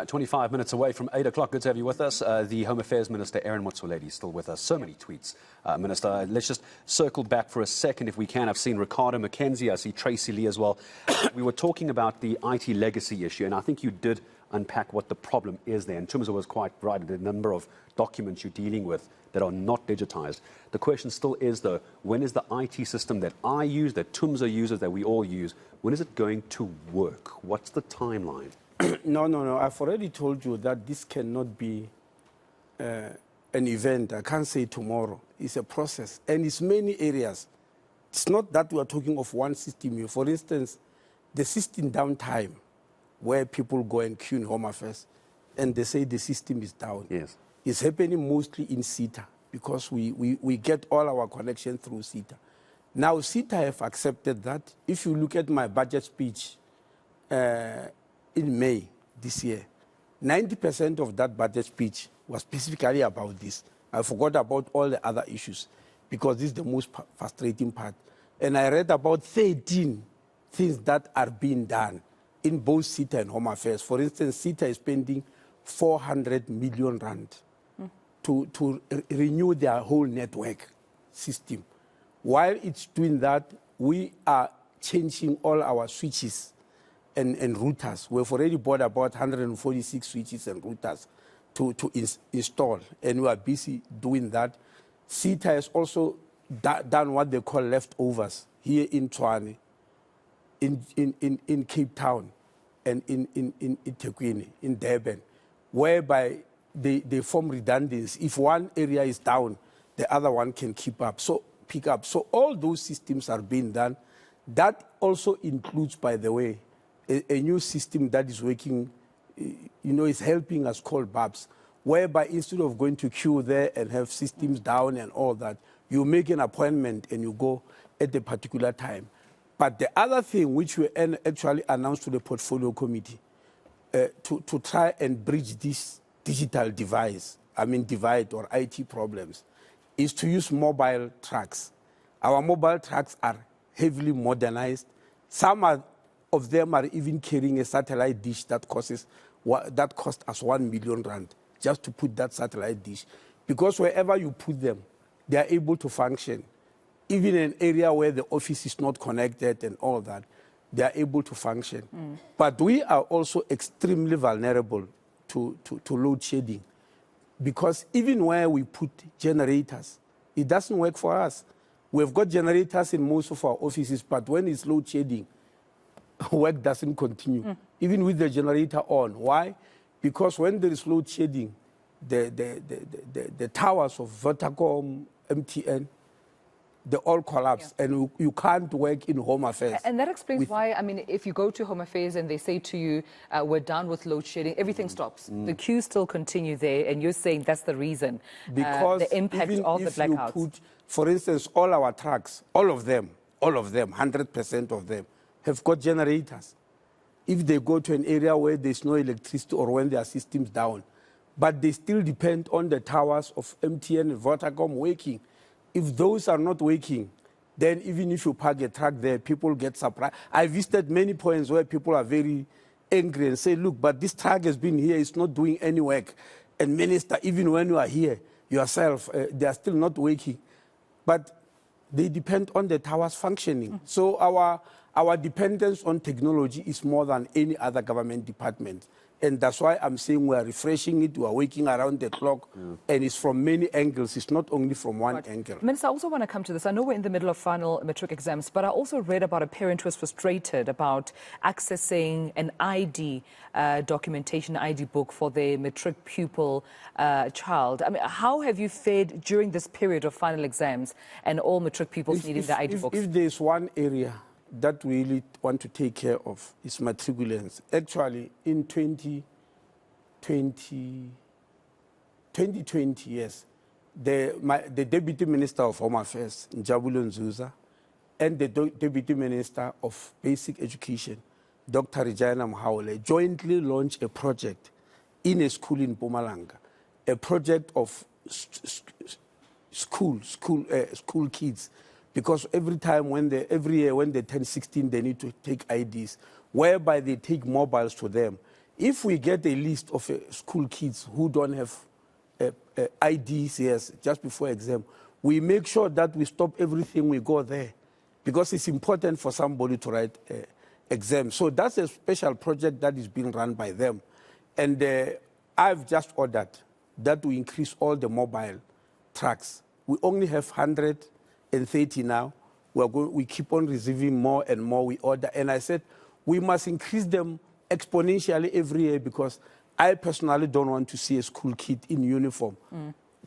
25 minutes away from 8 o'clock. Good to have you with us. The Home Affairs Minister, Aaron Motsoaledi, is still with us. So many tweets. Minister, let's just circle back for a second if we can. I've seen Ricardo McKenzie. I see Tracy Lee as well. We were talking about the IT legacy issue, and I think you did unpack what the problem is there. And Tumelo was quite right. The number of documents you're dealing with that are not digitized. The question still is, though, when is the IT system that I use, that Tumelo uses, that we all use, when is it going to work? What's the timeline? No. I've already told you that this cannot be an event. I can't say tomorrow. It's a process. And it's many areas. It's not that we are talking of one system here. For instance, the system downtime, where people go and queue in Home Affairs, and they say the system is down. Yes. It's happening mostly in SETA, because we get all our connections through SETA. Now, SETA have accepted that. If you look at my budget speech, in May this year, 90% of that budget speech was specifically about this. I forgot about all the other issues because this is the most frustrating part. And I read about 13 things that are being done in both SETA and Home Affairs. For instance, SETA is spending 400 million rand to renew their whole network system. While it's doing that, we are changing all our switches and routers. We've already bought about 146 switches and routers to install, and we are busy doing that. SETA has also done what they call leftovers here in Tshwane, in Cape Town, and in eThekwini, in Durban, whereby they form redundancy. If one area is down, the other one can pick up. So all those systems are being done. That also includes, by the way, a new system that is working, is helping us, called BABS, whereby instead of going to queue there and have systems down and all that, you make an appointment and you go at a particular time. But the other thing which we actually announced to the portfolio committee, to try and bridge this digital divide or IT problems, is to use mobile trucks. Our mobile trucks are heavily modernized. Some of them are even carrying a satellite dish that cost us 1 million rand just to put that satellite dish. Because wherever you put them, they are able to function. Even in an area where the office is not connected and all that, they are able to function. But we are also extremely vulnerable to load shedding. Because even where we put generators, it doesn't work for us. We've got generators in most of our offices, but when it's load shedding, work doesn't continue, even with the generator on. Why? Because when there is load shedding, the towers of Vodacom, MTN, they all collapse, and you can't work in Home Affairs. And that explains why, if you go to Home Affairs and they say to you, we're done with load shedding, everything stops. The queues still continue there, and you're saying that's the reason, because the impact of the blackouts. You put, for instance, all our trucks, all of them, 100% of them, have got generators. If they go to an area where there's no electricity or when their system's down, but they still depend on the towers of MTN and Vodacom working. If those are not working, then even if you park a truck there, people get surprised. I visited many points where people are very angry and say, look, but this truck has been here, it's not doing any work. And Minister, even when you are here yourself, they are still not working. But they depend on the towers functioning. So our dependence on technology is more than any other government department. And that's why I'm saying we are refreshing it, we are working around the clock, and it's from many angles. It's not only from one angle. Minister, I also want to come to this. I know we're in the middle of final matric exams, but I also read about a parent who was frustrated about accessing an ID documentation, ID book for their matric pupil child. How have you fared during this period of final exams and all matric pupils needing the ID books? If there's one area that we really want to take care of is matriculants. Actually, in 2020, yes, the Deputy Minister of Home Affairs, Njabulo Nzuza, and the Deputy Minister of Basic Education, Dr. Regina Mhaule, jointly launched a project in a school in Mpumalanga, a project of school kids. Because every year when they turn 16, they need to take IDs, whereby they take mobiles to them. If we get a list of school kids who don't have IDs, yes, just before exam, we make sure that we stop everything, we go there, because it's important for somebody to write exam. So that's a special project that is being run by them. And I've just ordered that we increase all the mobile trucks. We only have 130 now. We keep on receiving more and more we order. And I said, we must increase them exponentially every year, because I personally don't want to see a school kid in uniform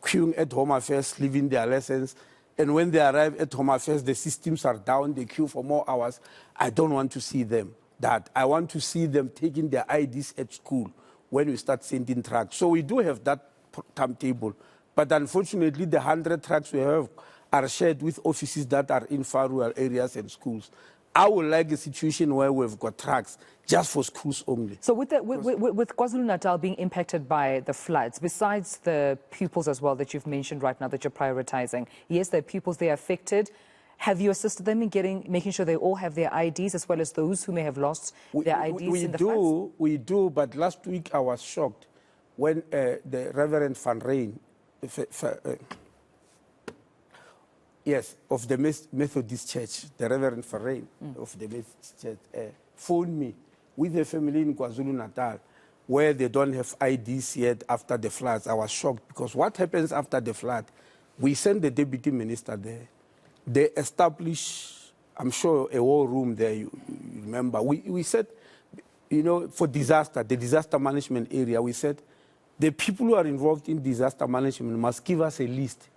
queuing at Home Affairs, leaving their lessons. And when they arrive at Home Affairs, the systems are down, they queue for more hours. I don't want to see them that. I want to see them taking their IDs at school when we start sending trucks. So we do have that timetable. But unfortunately, the 100 trucks we have are shared with offices that are in far rural areas and schools. I would like a situation where we've got trucks just for schools only. So with KwaZulu-Natal being impacted by the floods, besides the pupils as well that you've mentioned right now that you're prioritizing, yes, there are pupils they are affected. Have you assisted them in making sure they all have their IDs, as well as those who may have lost their IDs in the floods? We do, but last week I was shocked when the Reverend Van Rijn, yes, of the Methodist Church, the Reverend Van Rijn of the Methodist Church, phoned me with a family in KwaZulu-Natal where they don't have IDs yet after the floods. I was shocked, because what happens after the flood? We send the deputy minister there. They establish, I'm sure, a war room there, you remember. We said, you know, for disaster, the disaster management area, we said, the people who are involved in disaster management must give us a list.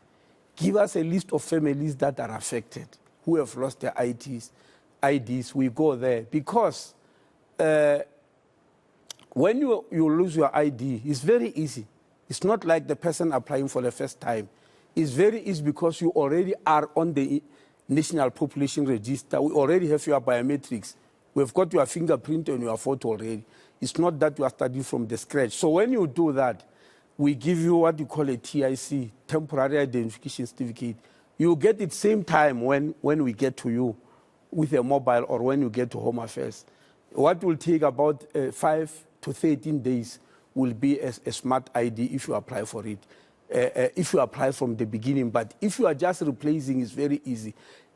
Give us a list of families that are affected, who have lost their IDs. We go there. Because when you lose your ID, it's very easy. It's not like the person applying for the first time. It's very easy because you already are on the National Population Register. We already have your biometrics. We've got your fingerprint and your photo already. It's not that you are studying from the scratch. So when you do that, we give you what you call a TIC, Temporary Identification Certificate. You get it same time when we get to you with a mobile, or when you get to Home Affairs. What will take about 5 to 13 days will be a smart ID if you apply for it. If you apply from the beginning. But if you are just replacing, it's very easy.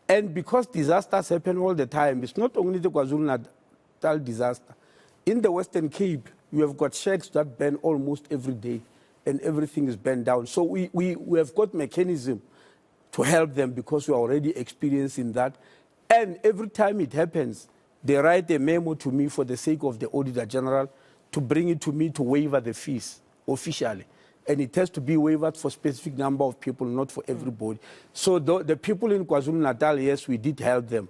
And because disasters happen all the time, it's not only the KwaZulu-Natal disaster. In the Western Cape, you have got shacks that burn almost every day, and everything is burned down. So we have got mechanism to help them, because we are already experiencing that. And every time it happens, they write a memo to me for the sake of the Auditor General to bring it to me to waiver the fees officially. And it has to be waived for a specific number of people, not for everybody. So the people in KwaZulu-Natal, yes, we did help them.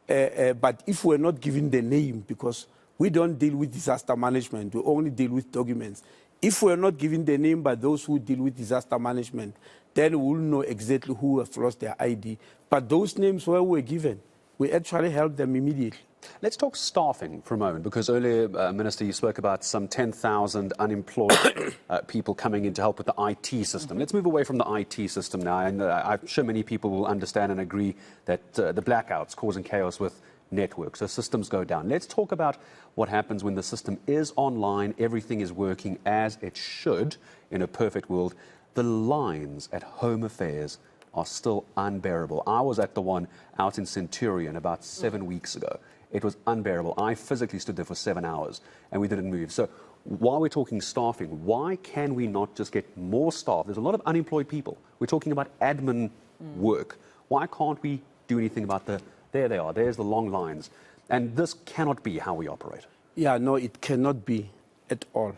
But if we're not given the name, because we don't deal with disaster management, we only deal with documents. If we're not given the name by those who deal with disaster management, then we will know exactly who have lost their ID. But those names were given. We actually help them immediately. Let's talk staffing for a moment, because earlier, Minister, you spoke about some 10,000 unemployed people coming in to help with the IT system. Let's move away from the IT system now. And I'm sure many people will understand and agree that the blackouts causing chaos with networks, so systems go down. Let's talk about what happens when the system is online, everything is working as it should in a perfect world. The lines at Home Affairs are still unbearable. I was at the one out in Centurion about 7 weeks ago. It was unbearable. I physically stood there for 7 hours and we didn't move. So while we're talking staffing, why can we not just get more staff? There's a lot of unemployed people. We're talking about admin work. Why can't we do anything about there they are, there's the long lines. And this cannot be how we operate. Yeah, no, it cannot be at all.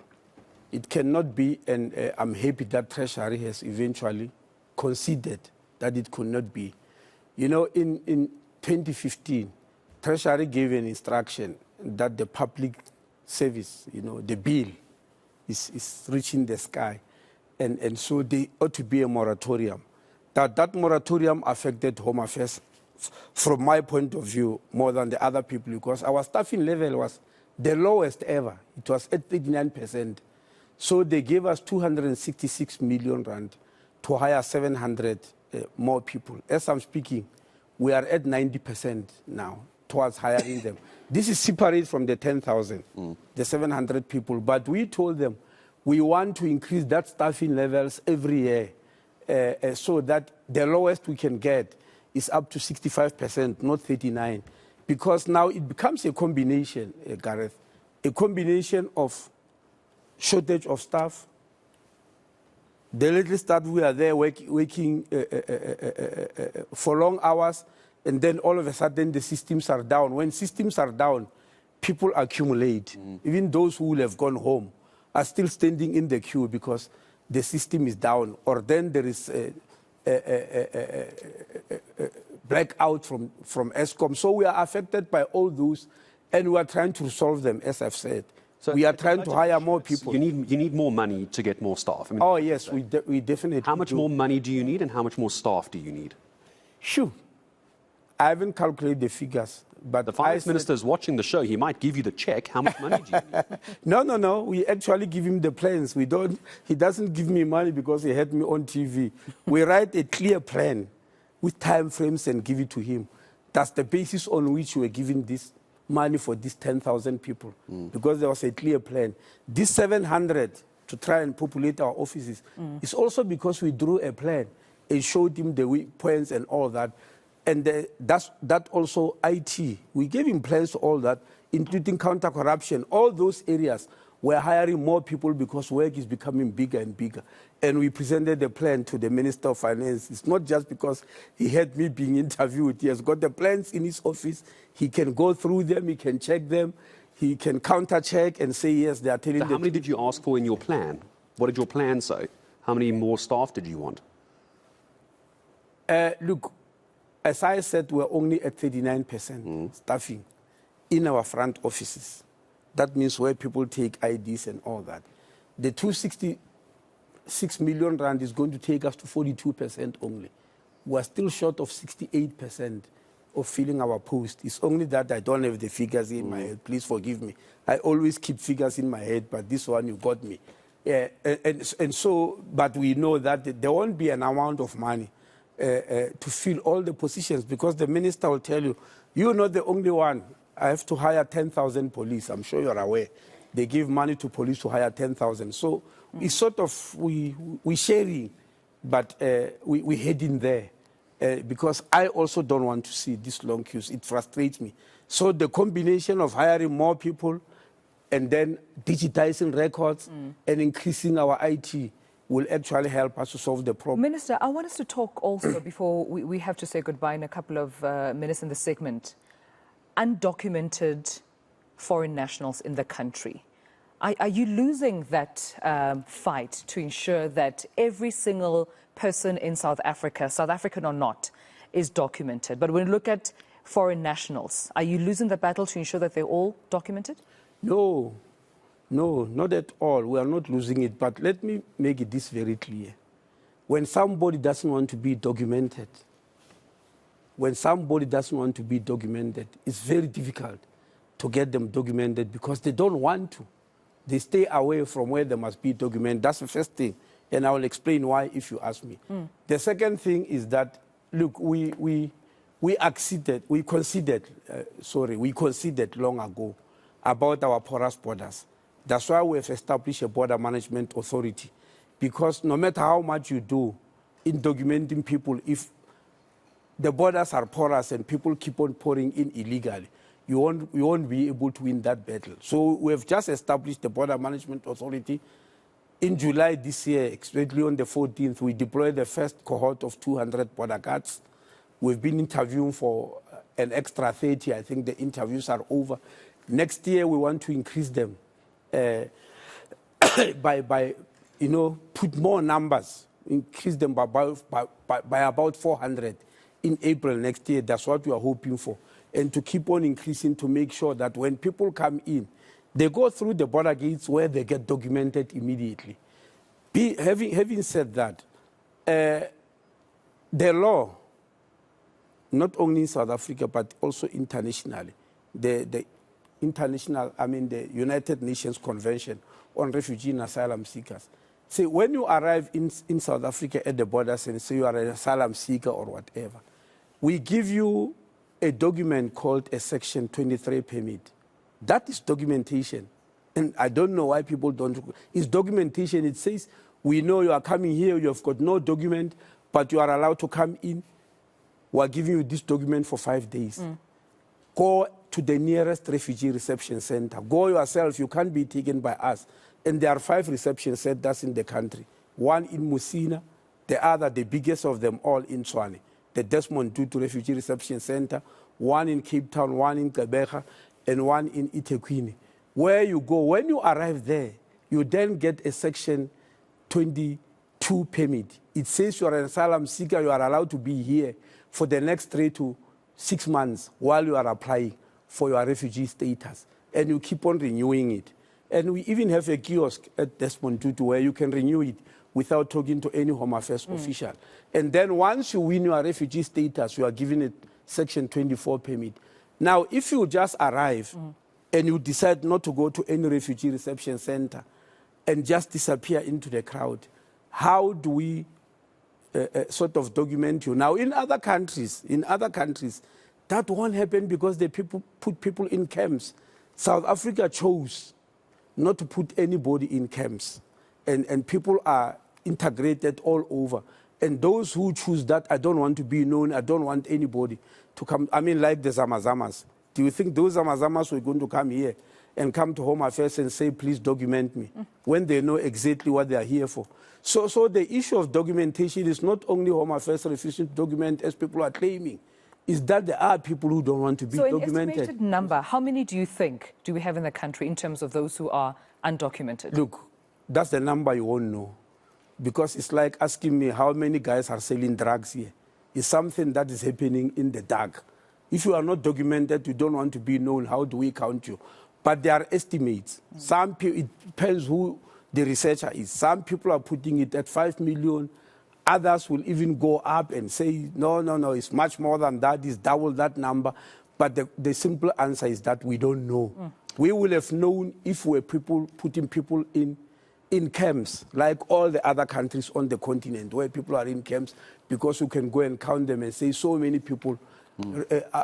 It cannot be, and I'm happy that Treasury has eventually conceded that it could not be. You know, in 2015, Treasury gave an instruction that the public service, you know, the bill is reaching the sky. And so there ought to be a moratorium. That moratorium affected Home Affairs, from my point of view, more than the other people, because our staffing level was the lowest ever. It was at 39%. So they gave us 266 million rand to hire 700 more people. As I'm speaking, we are at 90% now. towards hiring them. This is separate from the 10,000, the 700 people. But we told them we want to increase that staffing levels every year so that the lowest we can get is up to 65%, not 39%. Because now it becomes a combination, Gareth, a combination of shortage of staff. The little staff we are there working for long hours, and then all of a sudden the systems are down. When systems are down, people accumulate. Even those who will have gone home are still standing in the queue because the system is down. Or then there is a blackout from ESCOM. So we are affected by all those, and we are trying to resolve them, as I've said. So we are trying to hire more people. You need more money to get more staff. I mean, oh, yes, we definitely How much more money do you need, and how much more staff do you need? Sure. I haven't calculated the figures. But the finance minister is watching the show. He might give you the check. How much money do you need? No. We actually give him the plans. He doesn't give me money because he had me on TV. We write a clear plan with time frames and give it to him. That's the basis on which we're giving this money for these 10,000 people, because there was a clear plan. This 700 to try and populate our offices is also because we drew a plan and showed him the weak points and all that. And that also IT. We gave him plans to all that, including counter-corruption. All those areas, we're hiring more people because work is becoming bigger and bigger. And we presented the plan to the Minister of Finance. It's not just because he had me being interviewed. He has got the plans in his office. He can go through them. He can check them. He can counter-check and say, yes, they are telling So how many did you ask for in your plan? What did your plan say? How many more staff did you want? Look, as I said, we're only at 39% staffing in our front offices. That means where people take IDs and all that. The 266 million rand is going to take us to 42% only. We're still short of 68% of filling our post. It's only that I don't have the figures in my head. Please forgive me. I always keep figures in my head, but this one you got me. Yeah, and so, but we know that there won't be an amount of money to fill all the positions, because the minister will tell you, you're not the only one. I have to hire 10,000 police. I'm sure you're aware. They give money to police to hire 10,000. So it's sort of, we sharing, but we heading there. Because I also don't want to see these long queues. It frustrates me. So the combination of hiring more people and then digitizing records and increasing our IT will actually help us to solve the problem. Minister, I want us to talk also, before we have to say goodbye in a couple of minutes in the segment, undocumented foreign nationals in the country. Are you losing that fight to ensure that every single person in South Africa, South African or not, is documented? But when you look at foreign nationals, are you losing the battle to ensure that they're all documented? No, not at all. We are not losing it. But let me make it this very clear. When somebody doesn't want to be documented, it's very difficult to get them documented because they don't want to. They stay away from where they must be documented. That's the first thing. And I will explain why if you ask me. The second thing is that, look, we considered long ago about our porous borders. That's why we have established a border management authority. Because no matter how much you do in documenting people, if the borders are porous and people keep on pouring in illegally, you won't be able to win that battle. So we have just established the border management authority. In July this year, especially on the 14th, we deployed the first cohort of 200 border guards. We've been interviewing for an extra 30. I think the interviews are over. Next year, we want to increase them by put more numbers, increase them by about 400 in April next year. That's what we are hoping for. And to keep on increasing to make sure that when people come in, they go through the border gates where they get documented immediately. Having said that, the law, not only in South Africa, but also internationally, the United Nations Convention on Refugee and Asylum Seekers. See, when you arrive in South Africa at the borders and say you are an asylum seeker or whatever, we give you a document called a Section 23 permit. That is documentation. And I don't know why people don't. It's documentation. It says, we know you are coming here, you have got no document, but you are allowed to come in. We are giving you this document for 5 days. Go to the nearest refugee reception center. Go yourself. You can't be taken by us. And there are 5 reception centers in the country. One in Musina, the other, the biggest of them all, in Tshwane, the Desmond Tutu Refugee Reception Center, one in Cape Town, one in Gqeberha, and one in eThekwini. Where you go, when you arrive there, you then get a Section 22 permit. It says you are an asylum seeker, you are allowed to be here for the next 3 to 6 months while you are applying for your refugee status. And you keep on renewing it. And we even have a kiosk at Desmond Tutu where you can renew it without talking to any Home Affairs official. And then once you win your refugee status, you are given a Section 24 permit. Now, if you just arrive and you decide not to go to any refugee reception center and just disappear into the crowd, how do we sort of document you? Now, in other countries, that won't happen because they put people in camps. South Africa chose not to put anybody in camps. And people are integrated all over. And those who choose that, I don't want to be known, I don't want anybody to come. I mean, like the Zamazamas. Do you think those Zamazamas were going to come here and come to Home Affairs and say, please document me, when they know exactly what they are here for? So the issue of documentation is not only Home Affairs refusing to document, as people are claiming, is that there are people who don't want to be documented. So an estimated number, how many do you think do we have in the country in terms of those who are undocumented? Look, that's the number you won't know. Because it's like asking me how many guys are selling drugs here. It's something that is happening in the dark. If you are not documented, you don't want to be known, how do we count you? But there are estimates. Some people, it depends who the researcher is. Some people are putting it at 5 million. Others will even go up and say, no, it's much more than that, it's double that number. But the simple answer is that we don't know. We will have known if we're putting people in camps, like all the other countries on the continent, where people are in camps, because you can go and count them and say so many people,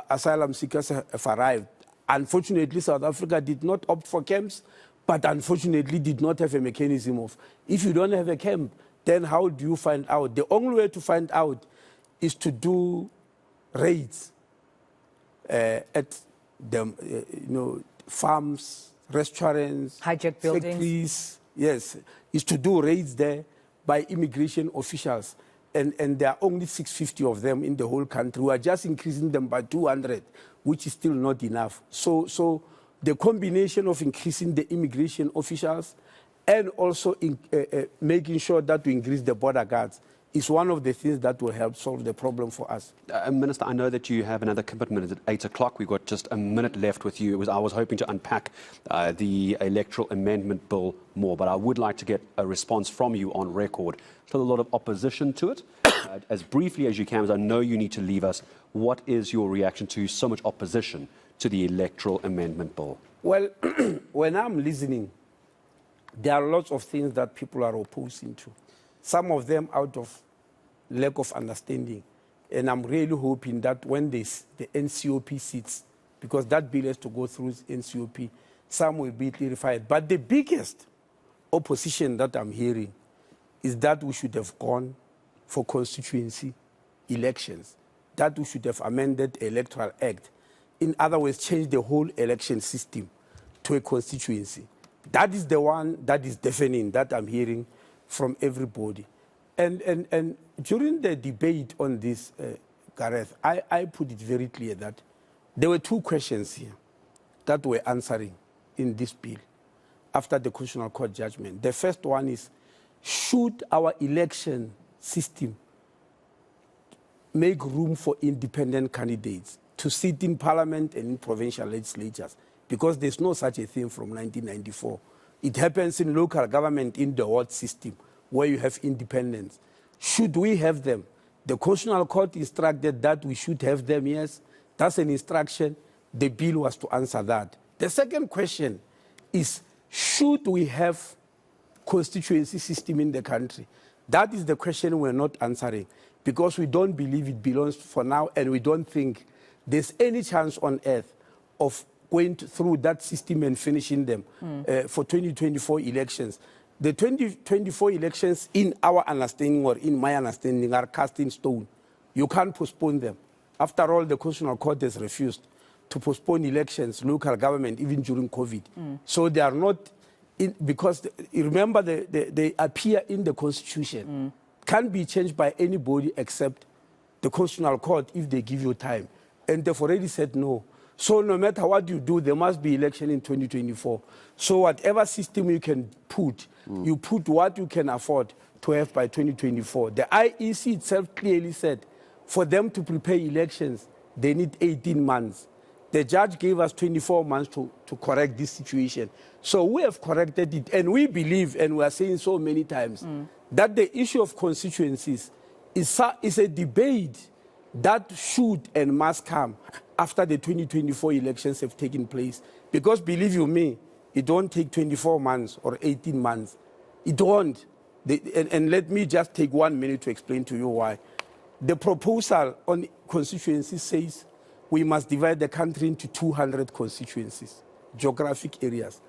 asylum seekers have arrived. Unfortunately, South Africa did not opt for camps, but unfortunately did not have a mechanism of, if you don't have a camp, then how do you find out? The only way to find out is to do raids at the farms, restaurants, hijack buildings. Factories. Yes, is to do raids there by immigration officials. And there are only 650 of them in the whole country. We are just increasing them by 200, which is still not enough. So the combination of increasing the immigration officials and also making sure that we increase the border guards is one of the things that will help solve the problem for us. Minister, I know that you have another commitment at 8 o'clock. We've got just a minute left with you. I was hoping to unpack the electoral amendment bill more, but I would like to get a response from you on record. Still a lot of opposition to it. As briefly as you can, as I know you need to leave us, what is your reaction to so much opposition to the electoral amendment bill? Well, when I'm listening, there are lots of things that people are opposing to. Some of them out of lack of understanding. And I'm really hoping that when the NCOP sits, because that bill has to go through NCOP, some will be clarified. But the biggest opposition that I'm hearing is that we should have gone for constituency elections, that we should have amended the Electoral Act. In other words, change the whole election system to a constituency. That is the one that is deafening, that I'm hearing from everybody. And during the debate on this, Gareth, I put it very clear that there were 2 questions here that we're answering in this bill after the Constitutional Court judgment. The first one is, should our election system make room for independent candidates to sit in parliament and in provincial legislatures? Because there's no such a thing from 1994. It happens in local government in the ward system, where you have independence. Should we have them? The Constitutional Court instructed that we should have them, yes. That's an instruction. The bill was to answer that. The second question is, should we have constituency system in the country? That is the question we're not answering, because we don't believe it belongs for now, and we don't think there's any chance on earth of going through that system and finishing them for 2024 elections. The 2024 elections, in our understanding or in my understanding, are cast in stone. You can't postpone them. After all, the Constitutional Court has refused to postpone elections, local government, even during COVID. So they are not, because remember, they appear in the Constitution. Can't be changed by anybody except the Constitutional Court if they give you time. And they've already said no. So no matter what you do, there must be election in 2024. So whatever system you can put, you put what you can afford to have by 2024. The IEC itself clearly said, for them to prepare elections, they need 18 months. The judge gave us 24 months to correct this situation. So we have corrected it, and we believe, and we are saying so many times, that the issue of constituencies is a debate that should and must come after the 2024 elections have taken place. Because believe you me, it won't take 24 months or 18 months. It won't. And let me just take 1 minute to explain to you why. The proposal on constituencies says we must divide the country into 200 constituencies, geographic areas.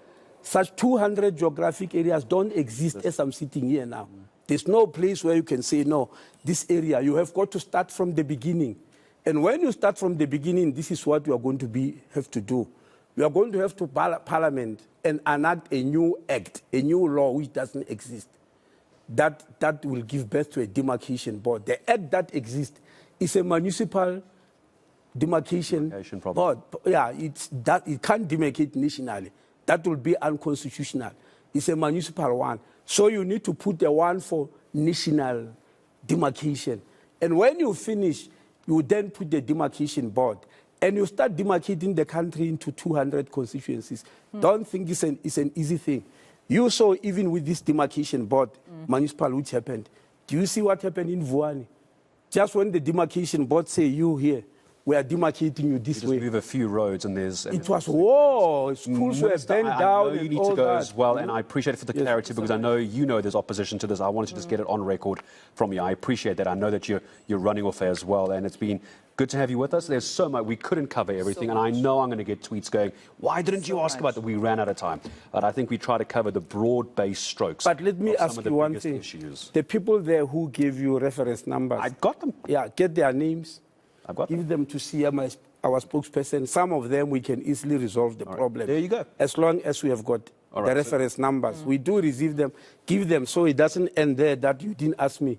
Such 200 geographic areas don't exist as I'm sitting here now. There's no place where you can say, no, this area, you have got to start from the beginning. And when you start from the beginning, this is what you are going to have to do. You are going to have to Parliament and enact a new act, a new law which doesn't exist. That will give birth to a demarcation board. The act that exists is a municipal demarcation board. Yeah, it can't demarcate nationally. That will be unconstitutional. It's a municipal one. So you need to put the one for national demarcation. And when you finish, you then put the demarcation board. And you start demarcating the country into 200 constituencies. Don't think it's an easy thing. You saw even with this demarcation board, municipal, which happened. Do you see what happened in Vuani? Just when the demarcation board say, you here, we are demarcating you this way. Just move a few roads and there's... It was war. Schools were bent down. I know you and need all to go that. as well, and I appreciate it for the clarity, because I know you know there's opposition to this. I wanted to just get it on record from you. I appreciate that. I know that you're running off as well, and it's been good to have you with us. There's so much. We couldn't cover everything, and I know I'm going to get tweets going, why didn't you ask about that? We ran out of time. But I think we try to cover the broad-based strokes. But let me ask you one thing. Issues. The people there who gave you reference numbers. I got them. Yeah, get their names. I've got Give them to see our spokesperson. Some of them we can easily resolve the problem. There you go. As long as we have got the reference numbers. We do receive them, give them, so it doesn't end there that you didn't ask me.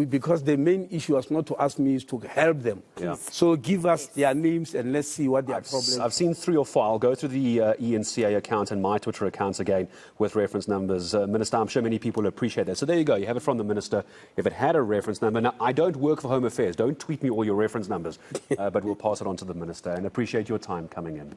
Because the main issue was not to ask me, is to help them. Yeah. So give us their names and let's see what their problems are. I've seen 3 or 4. I'll go through the eNCA account and my Twitter accounts again with reference numbers. Minister, I'm sure many people appreciate that. So there you go. You have it from the Minister. If it had a reference number. Now, I don't work for Home Affairs. Don't tweet me all your reference numbers. But we'll pass it on to the Minister, and appreciate your time coming in.